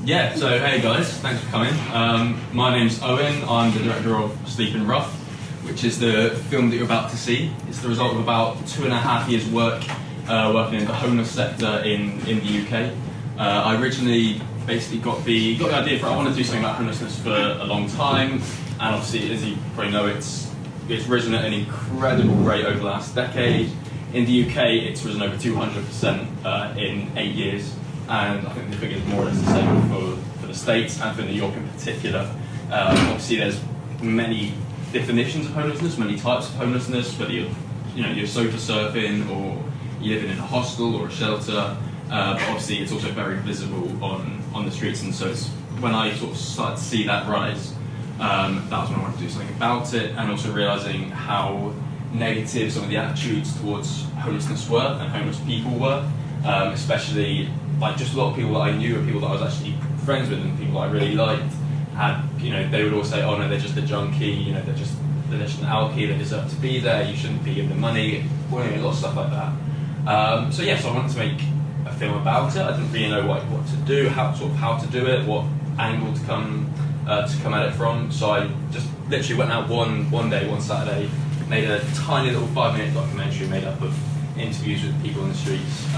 Yeah, so hey guys, thanks for coming. My name's Owen, I'm the director of Sleeping Rough, which is the film that you're about to see. It's the result of about 2.5 years' work working in the homeless sector in the UK. I originally basically got the idea for I wanted to do something about homelessness for a long time, and obviously, as you probably know, it's risen at an incredible rate over the last decade. In the UK, it's risen over 200% in 8 years. And I think the figure is more or less the same for the States and for New York in particular. Obviously, there's many definitions of homelessness, many types of homelessness, whether you're sofa surfing or you're living in a hostel or a shelter. But obviously, it's also very visible on the streets. And so it's when I sort of started to see that rise, that was when I wanted to do something about it, and also realising how negative some of the attitudes towards homelessness were and homeless people were, especially. Like just a lot of people that I knew and people that I was actually friends with and people that I really liked had, they would all say, oh no, they're just a junkie, they're just an alkie, they deserve to be there, you shouldn't be giving them money, a lot of stuff like that. So I wanted to make a film about it. I didn't really know what to do, how to do it, what angle to come at it from. So I just literally went out one day, one Saturday, made a tiny little 5-minute documentary made up of interviews with people in the streets.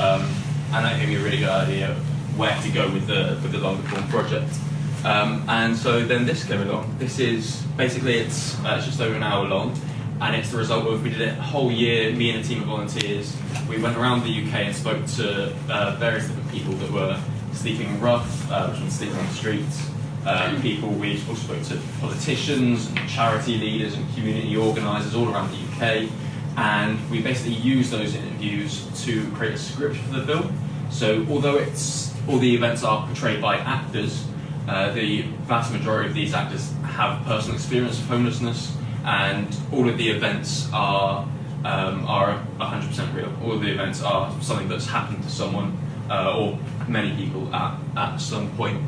And that gave me a really good idea of where to go with the longer form project. And so then this came along. This is basically it's just over an hour long, and it's the result of we did it a whole year. Me and a team of volunteers. We went around the UK and spoke to various different people that were sleeping rough, which means sleeping on the streets. We also spoke to politicians, and charity leaders, and community organisers all around the UK. And we basically used those interviews to create a script for the film. So although all the events are portrayed by actors, the vast majority of these actors have personal experience of homelessness, and all of the events are 100% real. All of the events are something that's happened to someone or many people at some point.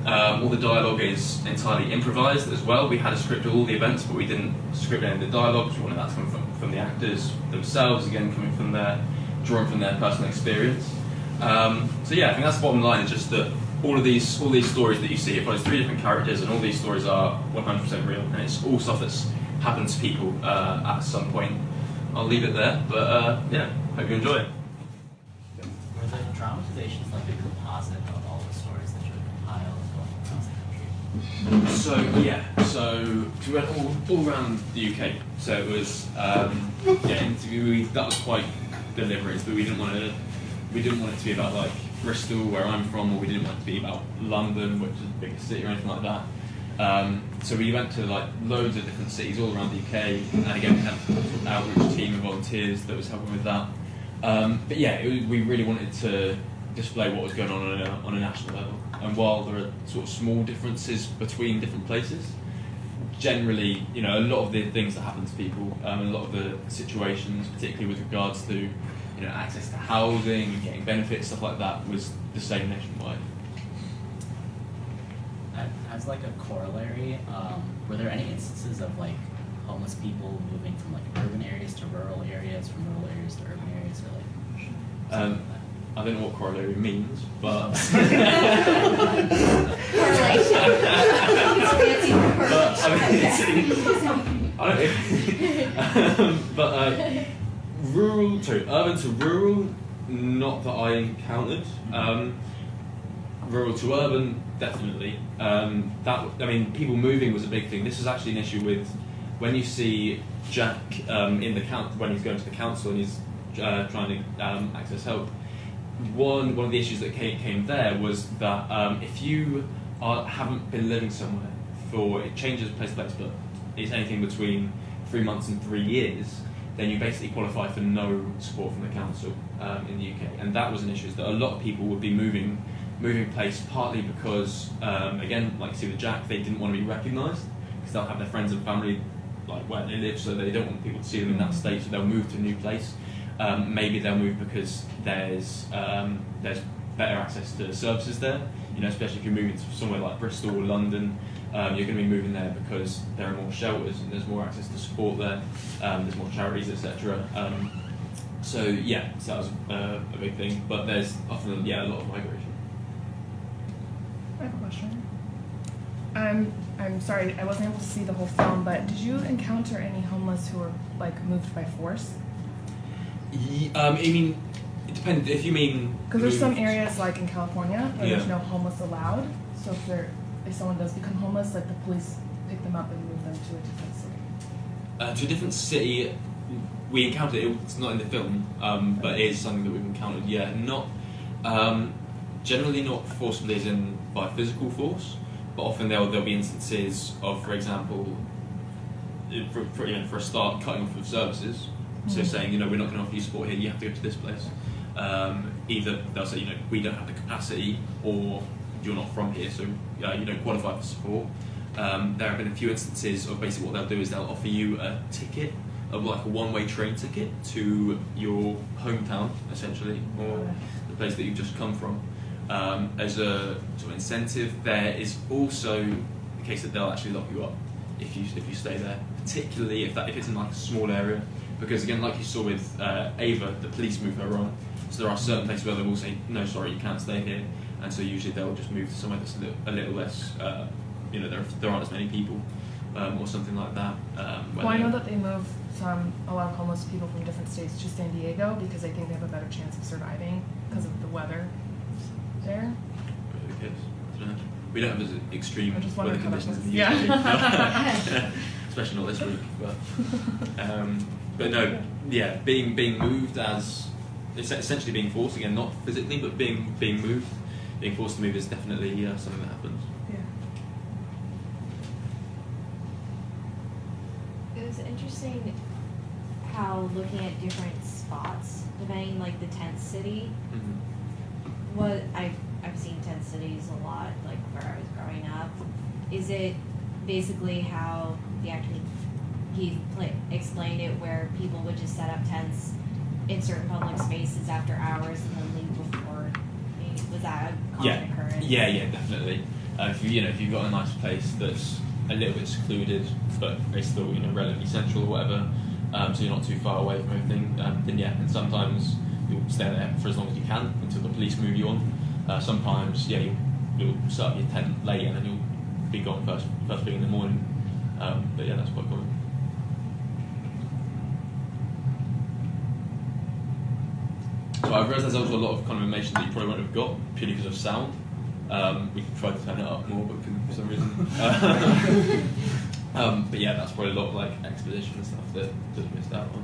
All the dialogue is entirely improvised as well. We had a script of all the events, but we didn't script any of the dialogue. We wanted that to come from the actors themselves, again drawing from their personal experience. So yeah, I think that's the bottom line. Is just that all these stories that you see, it follows 3 different characters, and all these stories are 100% real, and it's all stuff that's happened to people at some point. I'll leave it there, but yeah, hope you enjoy it. Were the dramatizations like a composite of all the stories that you would compile and go across the country? So we went all around the UK. So it was that was quite deliberate, but we didn't want it to be about like Bristol, where I'm from, or we didn't want it to be about London, which is the biggest city, or anything like that. So we went to like loads of different cities all around the UK, and again we had an outreach team of volunteers that was helping with that. But yeah, we really wanted to display what was going on a national level. And while there are sort of small differences between different places, generally, a lot of the things that happen to people, a lot of the situations, particularly with regards to, access to housing, getting benefits, stuff like that, was the same nationwide. As like a corollary, were there any instances of like homeless people moving from like urban areas to rural areas, from rural areas to urban areas, or like? I don't know what corollary means, but urban to rural, not that I encountered. Rural to urban, definitely. People moving was a big thing. This is actually an issue with when you see Jack when he's going to the council and he's trying to access help. One of the issues that came there was that if you haven't been living somewhere it changes place to place, but it's anything between 3 months and 3 years, then you basically qualify for no support from the council in the UK. And that was an issue, is that a lot of people would be moving place partly because, again, like you see with Jack, they didn't want to be recognised because they'll have their friends and family like where they live, so they don't want people to see them in that state, so they'll move to a new place. Maybe they'll move because there's better access to services there. Especially if you're moving to somewhere like Bristol or London, you're going to be moving there because there are more shelters and there's more access to support there. There's more charities, etc. So that was a big thing. But there's often a lot of migration. I have a question. I'm sorry, I wasn't able to see the whole film, but did you encounter any homeless who were like moved by force? I mean, it depends. If you mean Because there's some moved- areas like in California where there's Yeah. no homeless allowed. So if someone does become homeless, like the police pick them up and move them to a different city. to a different city, we encountered it. It's not in the film, but it is something that we've encountered. Yeah, not generally not forcibly as in by physical force, but often there'll be instances of, for example, for a start, cutting off of services. So saying, we're not going to offer you support here. You have to go to this place. Either they'll say, we don't have the capacity, or you're not from here, so you don't qualify for support. There have been a few instances of basically what they'll do is they'll offer you a ticket, of like a one-way train ticket to your hometown, essentially, or the place that you've just come from. As a sort of incentive, there is also the case that they'll actually lock you up if you stay there, particularly if it's in like a small area. Because again, like you saw with Ava, the police move her on. So there are certain places where they will say, no, sorry, you can't stay here. And so usually they'll just move to somewhere that's a little less, there aren't as many people, or something like that. Well, I know that they move a lot of homeless people from different states to San Diego because they think they have a better chance of surviving because of the weather there. Who cares? I don't know. We don't have as extreme I just weather wondered how that conditions in was. the UK. Yeah. Especially not this week. But no, yeah, being moved as essentially being forced, again, not physically, but being moved, being forced to move is definitely something that happens. Yeah. It was interesting how looking at different spots, depending like the tent city, what I've seen tent cities a lot, like where I was growing up. Is it basically how the actor explained it, where people would just set up tents in certain public spaces after hours and then leave before? Was that a common occurrence? Yeah, definitely. If you've got a nice place that's a little bit secluded, but it's still relatively central or whatever, so you're not too far away from everything, then yeah. And sometimes you'll stay there for as long as you can until the police move you on. Sometimes you'll set up your tent late and then you'll be gone first thing in the morning. But yeah, that's quite common. So I've realised there's also a lot of kind of information that you probably won't have got purely because of sound. We tried to turn it up more, but couldn't for some reason. But yeah, that's probably a lot of like exposition and stuff that missed out on.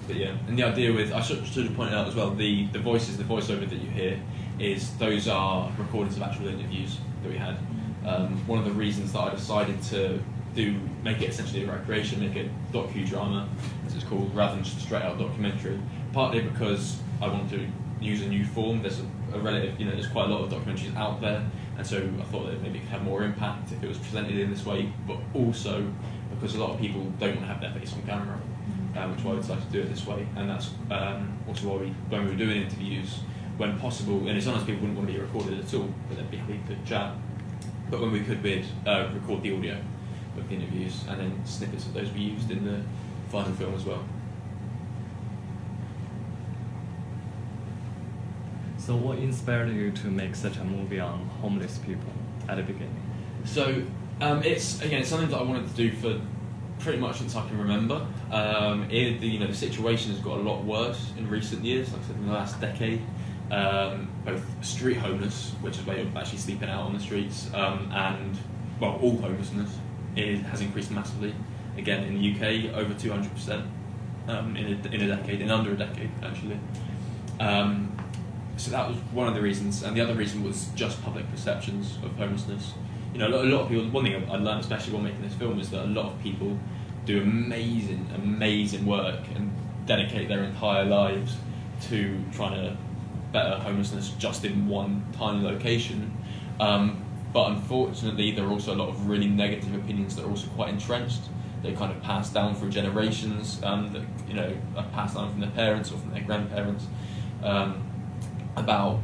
But yeah, and the idea with, I should have pointed out as well, the voiceover that you hear those are recordings of actual interviews that we had. One of the reasons that I decided to make it essentially a recreation, make it docudrama, as it's called, rather than just a straight out documentary. Partly because I want to use a new form. There's there's quite a lot of documentaries out there, and so I thought that maybe it could have more impact if it was presented in this way. But also because a lot of people don't want to have their face on camera, which is why I decided to do it this way. And that's also why when we were doing interviews, when possible, and sometimes people wouldn't want to be recorded at all, but they'd be happy to chat. But when we could, we'd record the audio of the interviews, and then snippets of those we used in the final film as well. So what inspired you to make such a movie on homeless people at the beginning? So it's something that I wanted to do for pretty much since I can remember. The situation has got a lot worse in recent years, like I said, in the last decade. Both street homeless, which is where you're actually sleeping out on the streets, and all homelessness has increased massively. Again, in the UK, over 200% in under a decade, actually. So that was one of the reasons, and the other reason was just public perceptions of homelessness. A lot of people. One thing I learned, especially while making this film, is that a lot of people do amazing work and dedicate their entire lives to trying to better homelessness just in one tiny location. But unfortunately, there are also a lot of really negative opinions that are also quite entrenched. They kind of pass down through generations, that are passed down from their parents or from their grandparents. About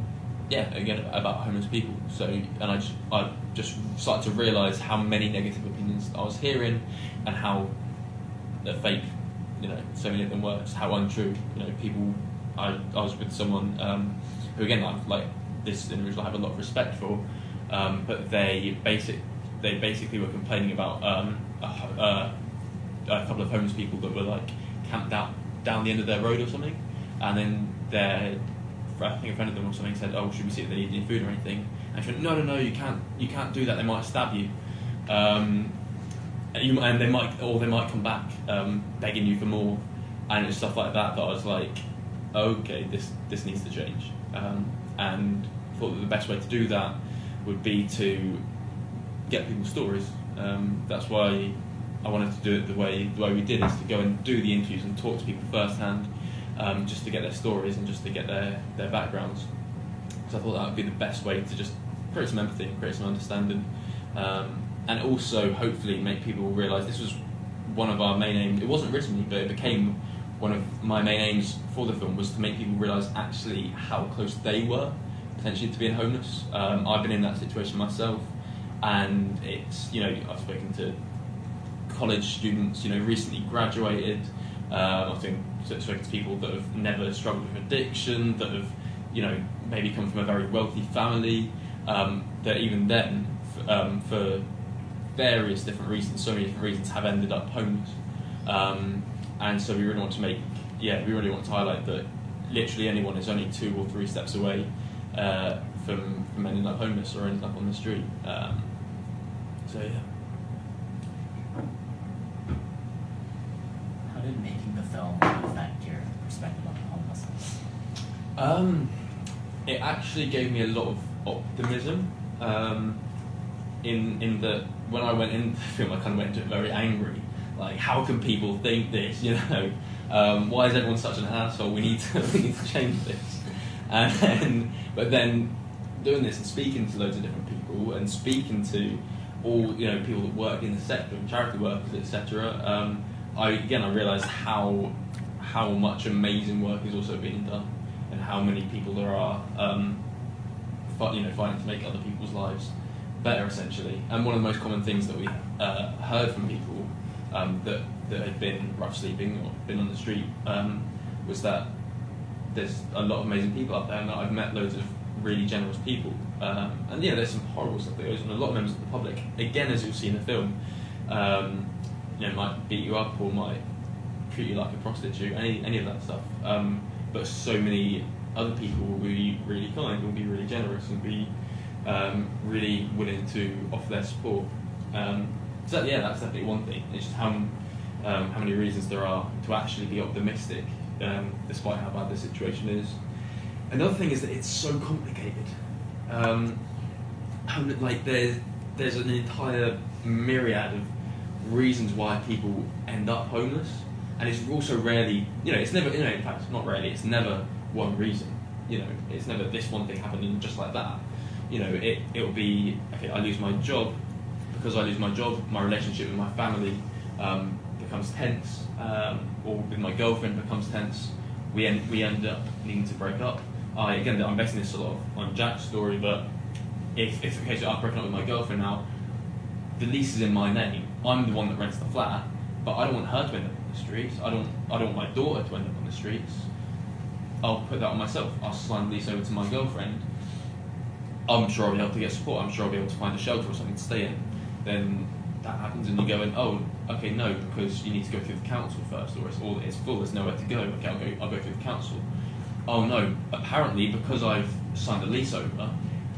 homeless people. So, and I just started to realise how many negative opinions I was hearing, and how they're fake. So many of them were just how untrue. People. I was with someone who, again, like this individual I have a lot of respect for, but they basically were complaining about a couple of homeless people that were like camped out down the end of their road or something, and then I think a friend of them or something said, "Oh, should we see if they need any food or anything?" And she went, "No, you can't do that. They might stab you." And they might come back begging you for more, and it's stuff like that I was like, okay, this needs to change, and thought that the best way to do that would be to get people's stories. That's why I wanted to do it the way we did, is to go and do the interviews and talk to people firsthand, just to get their stories and just to get their backgrounds. So I thought that would be the best way to just create some empathy and create some understanding. And also hopefully make people realise this was one of our main aims. It wasn't originally, but it became one of my main aims for the film, was to make people realise actually how close they were potentially to being homeless. I've been in that situation myself, and it's, I've spoken to college students, recently graduated. I've spoken to people that have never struggled with addiction, that have, maybe come from a very wealthy family, that even then, for various different reasons, so many different reasons, have ended up homeless. And so we really want to highlight that literally anyone is only 2 or 3 steps away from ending up homeless or ending up on the street. So yeah. How did making the film affect your perspective on homelessness? It actually gave me a lot of optimism. In that when I went into the film, I kind of went into it very angry. Like, how can people think this? Why is everyone such an asshole? We need to change this. But then doing this and speaking to loads of different people and speaking to all people that work in the sector and charity workers, etc. I realised how much amazing work is also being done, and how many people there are fighting to make other people's lives better, essentially. And one of the most common things that we heard from people that had been rough sleeping or been on the street was that there's a lot of amazing people out there, and that I've met loads of really generous people. And there's some horrible stuff that goes on. A lot of members of the public, again, as you'll see in the film, might beat you up or might treat you like a prostitute, any of that stuff. But so many other people will be really kind, will be really generous, and be really willing to offer their support. So that's definitely one thing. It's just how many reasons there are to actually be optimistic, despite how bad the situation is. Another thing is that it's so complicated. There's an entire myriad of reasons why people end up homeless, and it's also rarely, it's never, in fact, not rarely, it's never one reason. It's never this one thing happened and just like that. It'll be, okay, I lose my job. Because I lose my job, my relationship with my family becomes tense, or with my girlfriend becomes tense. We end up needing to break up. I'm basing this a lot on Jack's story, but if okay, so I've broken up with my girlfriend now, the lease is in my name. I'm the one that rents the flat, but I don't want her to end up on the streets. I don't want my daughter to end up on the streets. I'll put that on myself. I'll sign the lease over to my girlfriend. I'm sure I'll be able to get support. I'm sure I'll be able to find a shelter or something to stay in. Then that happens, and you go in, oh, okay, no, because you need to go through the council first, or it's full, there's nowhere to go. Okay, I'll go through the council. Oh no, apparently because I've signed a lease over,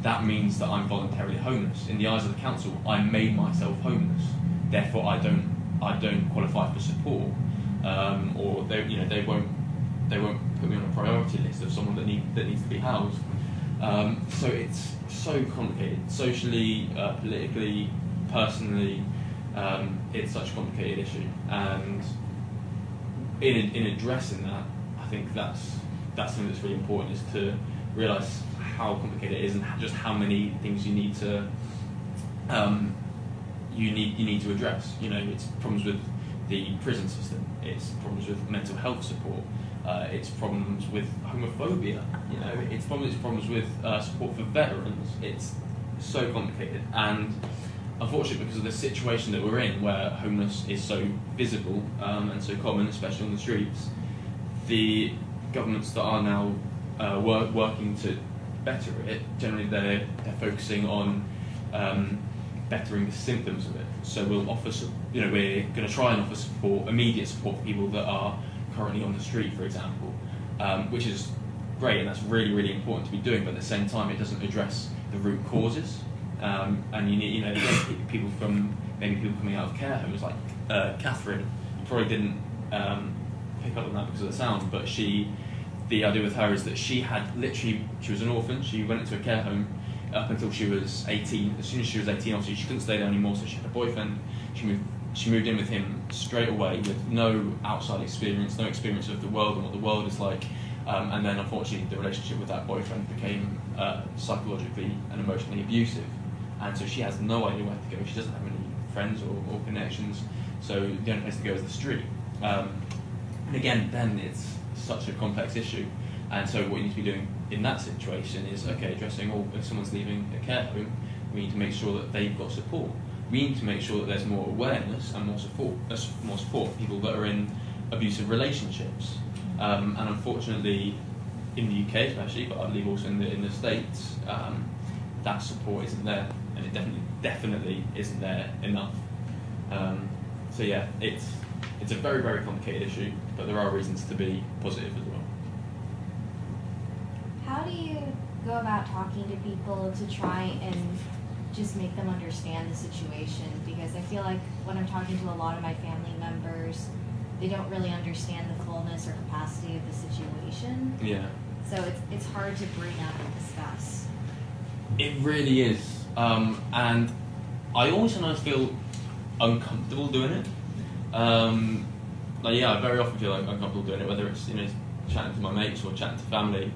that means that I'm voluntarily homeless. In the eyes of the council, I made myself homeless. Therefore, I don't qualify for support, or they won't put me on a priority list of someone that needs to be housed. So it's so complicated, socially, politically, personally. It's such a complicated issue, and in addressing that, I think that's something that's really important, is to realise how complicated it is, and just how many things you need to address. It's problems with the prison system, it's problems with mental health support, it's problems with homophobia, it's problems with support for veterans. It's so complicated, and unfortunately, because of the situation that we're in, where homeless is so visible and so common, especially on the streets, the governments that are now working to better it, generally they're focusing on bettering the symptoms of it. So we'll offer, we're going to try and offer support, immediate support for people that are currently on the street, for example, which is great, and that's really, really important to be doing. But at the same time, it doesn't address the root causes, and you need, you get people coming out of care homes, like Catherine. You probably didn't pick up on that because of the sound, but the idea with her is that she was an orphan. She went into a care home up until she was 18. As soon as she was 18, obviously she couldn't stay there anymore, so she had a boyfriend. She moved in with him straight away with no outside experience, no experience of the world and what the world is like. And then unfortunately the relationship with that boyfriend became psychologically and emotionally abusive. And so she has no idea where to go. She doesn't have any friends or connections, so the only place to go is the street. And again, then it's such a complex issue. And so what you need to be doing in that situation is, addressing, if someone's leaving a care home, we need to make sure that they've got support. We need to make sure that there's more awareness and more support for people that are in abusive relationships. And unfortunately, in the UK especially, but I believe also in the States, that support isn't there, and it definitely isn't there enough. So yeah, it's a very, very complicated issue, but there are reasons to be positive as well. How do you go about talking to people to try and just make them understand the situation? Because I feel like when I'm talking to a lot of my family members, they don't really understand the fullness or capacity of the situation. Yeah. So it's hard to bring up and discuss. It really is, and I always sometimes feel uncomfortable doing it. I very often feel uncomfortable doing it, whether it's chatting to my mates or chatting to family.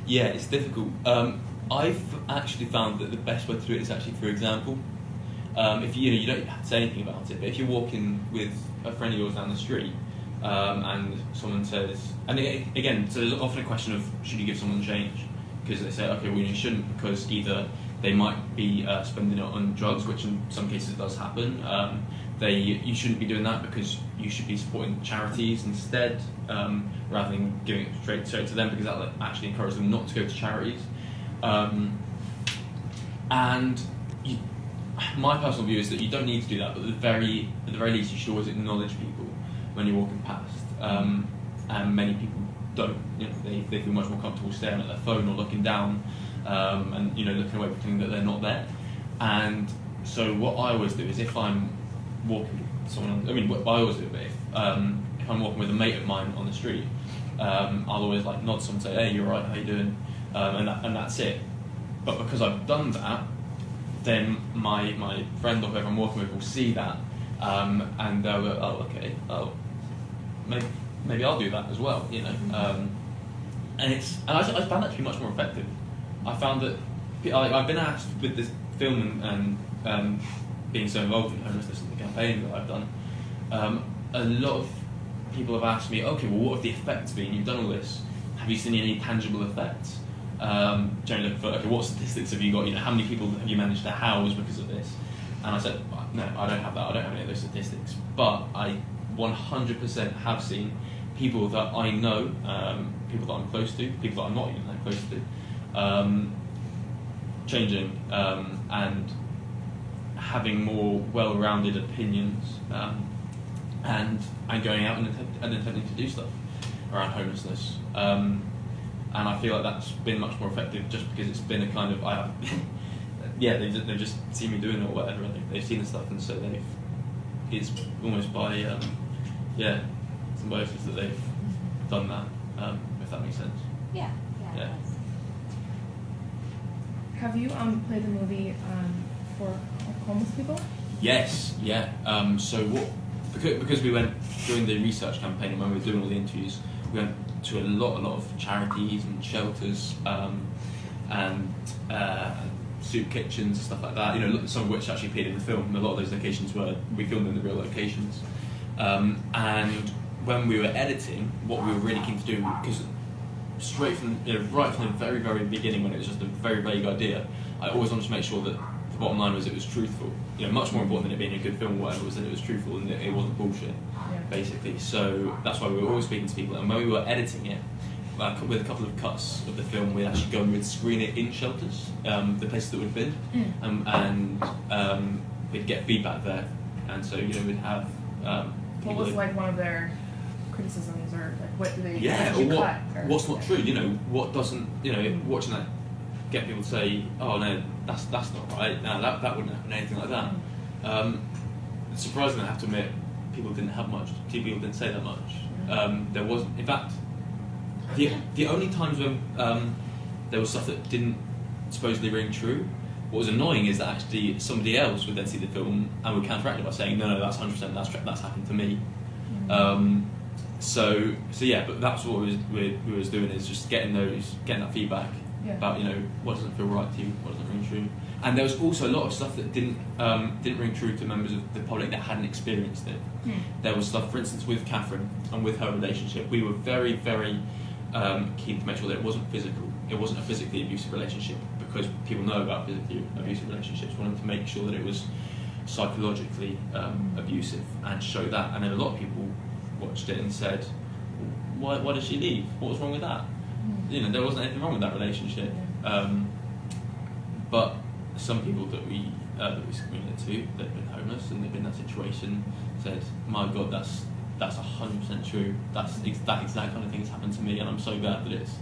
Yeah, it's difficult. I've actually found that the best way to do it is actually through example. If you don't have to say anything about it, but if you're walking with a friend of yours down the street, and someone says, and again, so there's often a question of should you give someone change? Because they say, okay, well you shouldn't, because either they might be spending it on drugs, which in some cases does happen. You shouldn't be doing that because you should be supporting charities instead, rather than giving it straight to them, because that will actually encourage them not to go to charities. My personal view is that you don't need to do that, but at the very least you should always acknowledge people when you're walking past. And many people don't. They feel much more comfortable staring at their phone or looking down, and looking away, pretending that they're not there. And so what I always do is, if I'm walking with someone, I always do it, if I'm walking with a mate of mine on the street, I'll always nod to someone and say, hey, you're right, how you doing? And that's it. But because I've done that, then my friend or whoever I'm walking with will see that, and they'll go, oh, okay, maybe I'll do that as well, and I found that to be much more effective. I found that I've been asked with this film and being so involved in homelessness and the campaign that I've done, a lot of people have asked me, okay, well, what have the effects been? You've done all this. Have you seen any tangible effects? Generally looking for, okay, what statistics have you got? How many people have you managed to house because of this? And I said, no, I don't have that. I don't have any of those statistics. But I 100% have seen people that I know, people that I'm close to, people that I'm not even that close to, changing and having more well-rounded opinions, and going out and attempting to do stuff around homelessness. And I feel like that's been much more effective just because it's been a kind of, they've just seen me doing it or whatever, and they've seen the stuff, and so it's almost by symbiosis that they've done that, if that makes sense. Yeah. Yeah. It does. Have you played the movie for homeless people? Yes, yeah. Because we went during the research campaign and when we were doing all the interviews, we went to a lot of charities and shelters, and soup kitchens and stuff like that. Some of which actually appeared in the film. A lot of those locations we filmed in the real locations. And when we were editing, what we were really keen to do, because right from the very, very beginning, when it was just a very vague idea, I always wanted to make sure that the bottom line was it was truthful. Much more important than it being a good film or whatever was that it was truthful and that it wasn't bullshit, basically. So that's why we were always speaking to people. And when we were editing it, with a couple of cuts of the film, we'd actually go and we'd screen it in shelters, the places that we'd been, and we'd get feedback there, and so we'd have. What was like one of their criticisms, or like what do they? Yeah, what did or you what, cut, or- what's not true? What doesn't? Watching that, get people to say, "Oh no, that's not right. No, that wouldn't happen." Anything like that. Surprisingly, I have to admit, people didn't have much. People didn't say that much. There was, in fact, the only times when there was stuff that didn't supposedly ring true. What was annoying is that actually somebody else would then see the film and would counteract it by saying, no, that's 100%, that's happened to me. So yeah, but that's what we was doing, is just getting that feedback about what doesn't feel right to you, what doesn't ring true. And there was also a lot of stuff that didn't ring true to members of the public that hadn't experienced it. There was stuff, for instance, with Catherine and with her relationship. We were very, very keen to make sure that it wasn't physical. It wasn't a physically abusive relationship, because people know about physically abusive relationships. We wanted to make sure that it was psychologically abusive and show that. And then a lot of people watched it and said, why did she leave? What was wrong with that? There wasn't anything wrong with that relationship. But some people that we screened it to, they've been homeless and they've been in that situation, said, my God, that's 100% true. That exact kind of thing has happened to me, and I'm so glad that it's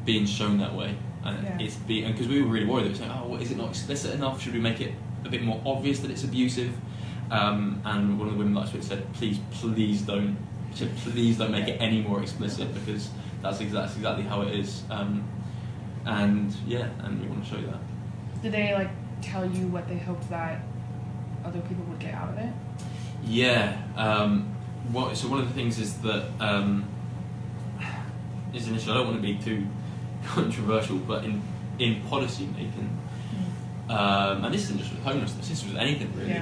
being shown that way. And it's because we were really worried that we were saying, oh, is it not explicit enough? Should we make it a bit more obvious that it's abusive? And one of the women last week said, please don't make it any more explicit, because that's exactly how it is. And we want to show you that. Did they tell you what they hoped that other people would get out of it? Yeah. So one of the things is that is an issue. I don't want to be too controversial, but in policy making, and this isn't just with homelessness, this is with anything really.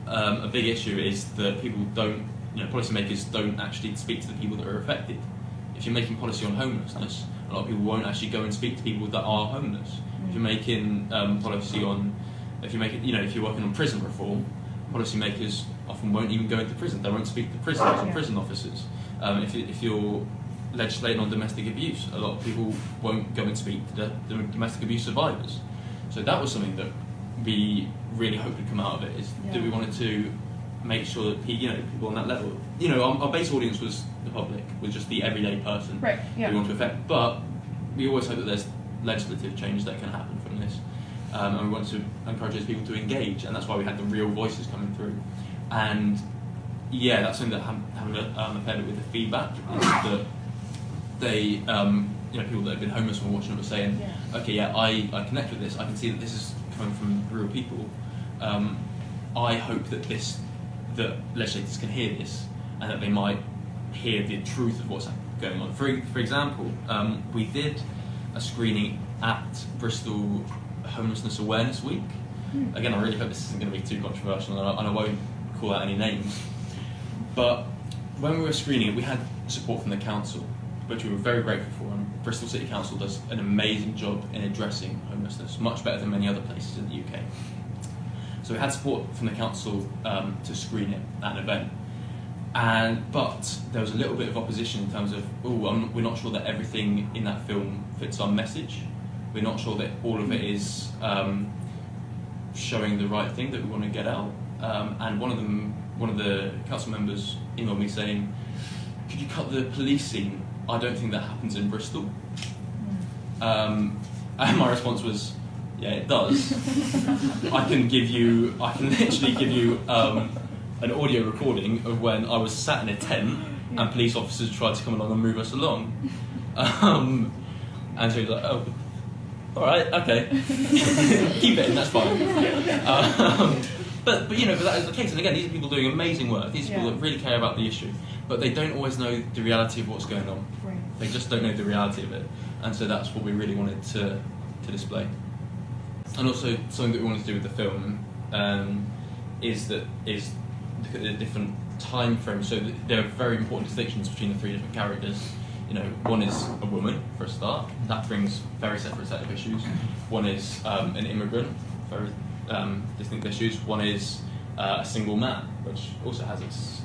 A big issue is that people don't, policymakers don't actually speak to the people that are affected. If you're making policy on homelessness, a lot of people won't actually go and speak to people that are homeless. If you're making policy on, if you're working on prison reform, policymakers often won't even go into prison. They won't speak to prisoners or prison officers. If you're legislating on domestic abuse, a lot of people won't go and speak to the domestic abuse survivors. So that was something that we really hoped would come out of it, is that we wanted to make sure that people on that level, our base audience was the public, was just the everyday person we want to affect. But we always hope that there's legislative change that can happen from this, and we want to encourage those people to engage, and that's why we had the real voices coming through. And that's something that having a fair bit with the feedback, is that they, people that have been homeless and watching it were saying, I connect with this. I can see that this is coming from real people. I hope that legislators can hear this, and that they might hear the truth of what's going on. For example, we did a screening at Bristol Homelessness Awareness Week. Again, I really hope this isn't going to be too controversial, and I won't call out any names. But when we were screening it, we had support from the council, which we were very grateful for. And Bristol City Council does an amazing job in addressing homelessness, much better than many other places in the UK. So we had support from the council to screen it at an event. But there was a little bit of opposition in terms of, we're not sure that everything in that film fits our message. We're not sure that all of it is showing the right thing that we want to get out. And one of the council members emailed me saying, could you cut the police scene? I don't think that happens in Bristol. And my response was, yeah, it does. I can literally give you an audio recording of when I was sat in a tent and police officers tried to come along and move us along. And so he was like, oh, all right, okay. Keep it in, that's fine. But that is the case. And again, these are people doing amazing work. These are people that really care about the issue. But they don't always know the reality of what's going on. Right. They just don't know the reality of it. And so that's what we really wanted to display. And also something that we wanted to do with the film is look at the different time frames. So there are very important distinctions between the three different characters. One is a woman, for a start. That brings very separate set of issues. One is an immigrant, very distinct issues. One is a single man, which also has its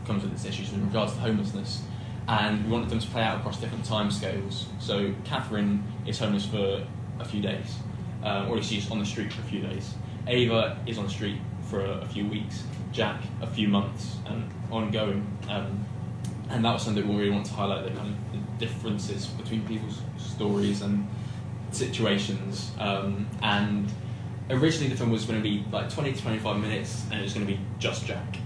comes with its issues in regards to homelessness. and we wanted them to play out across different time scales. So Catherine is homeless for a few days, or at least she's on the street for a few days. Ava is on the street for a few weeks. Jack, a few months, and ongoing. And that was something that we really want to highlight, the kind of the differences between people's stories and situations. And originally the film was going to be like 20 to 25 minutes, and it was going to be just Jack.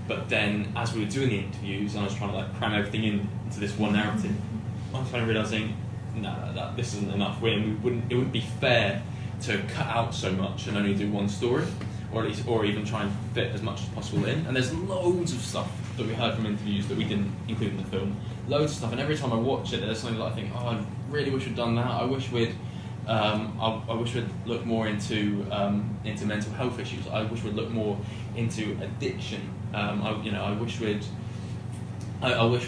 But then, as we were doing the interviews, and I was trying to like cram everything into this one narrative, I was kind of realizing, no, this isn't enough. It wouldn't be fair to cut out so much and only do one story, or even try and fit as much as possible in. And there's loads of stuff that we heard from interviews that we didn't include in the film. Loads of stuff, and every time I watch it, there's something that I think, oh, I really wish we'd done that. I wish we'd look more into mental health issues. I wish we'd look more into addiction. I wish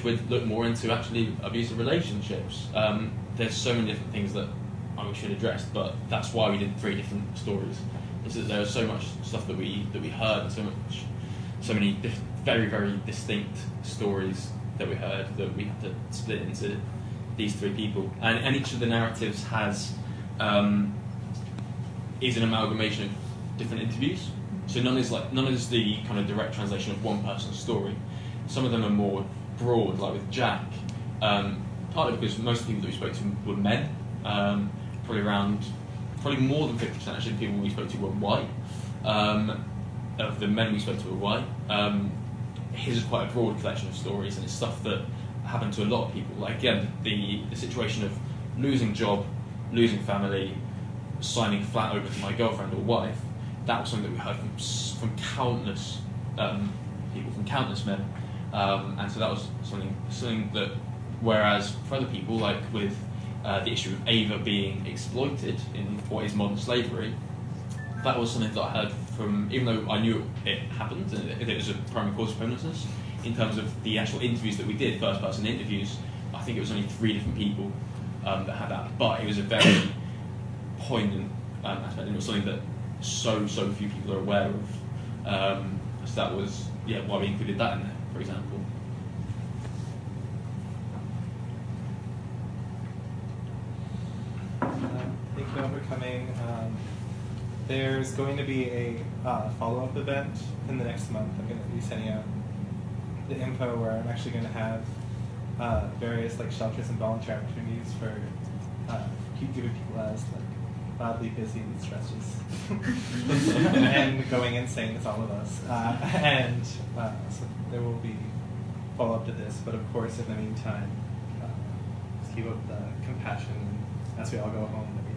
we'd look more into actually abusive relationships. There's so many different things that I wish we'd addressed, but that's why we did 3 different stories. Is that there was so much stuff that we heard, and so many very, very distinct stories that we heard, that we had to split into these 3 people, and each of the narratives is an amalgamation of different interviews. So none is the kind of direct translation of one person's story. Some of them are more broad, like with Jack, partly because most of the people that we spoke to were men, probably more than 50% actually of the people we spoke to were white. Of the men we spoke to were white. His is quite a broad collection of stories, and it's stuff that happened to a lot of people. Like again, the situation of losing job, losing family, signing flat over to my girlfriend or wife. That was something that we heard from countless people, from countless men, and so that was something that. Whereas for other people, like with the issue of Ava being exploited in what is modern slavery, that was something that I heard from, even though I knew it happened and it was a primary cause of homelessness. In terms of the actual interviews that we did, first-person interviews, I think it was only 3 different people that had that, but it was a very poignant aspect, and it was something that so few people are aware of. So that was why we included that in there, for example. Thank you all for coming. There's going to be a follow-up event in the next month. I'm going to be sending out the info where I'm actually going to have various like shelters and volunteer opportunities for keep giving people as like wildly busy and stresses and going insane as all of us. So there will be follow-up to this, but of course in the meantime, just keep up the compassion as we all go home that we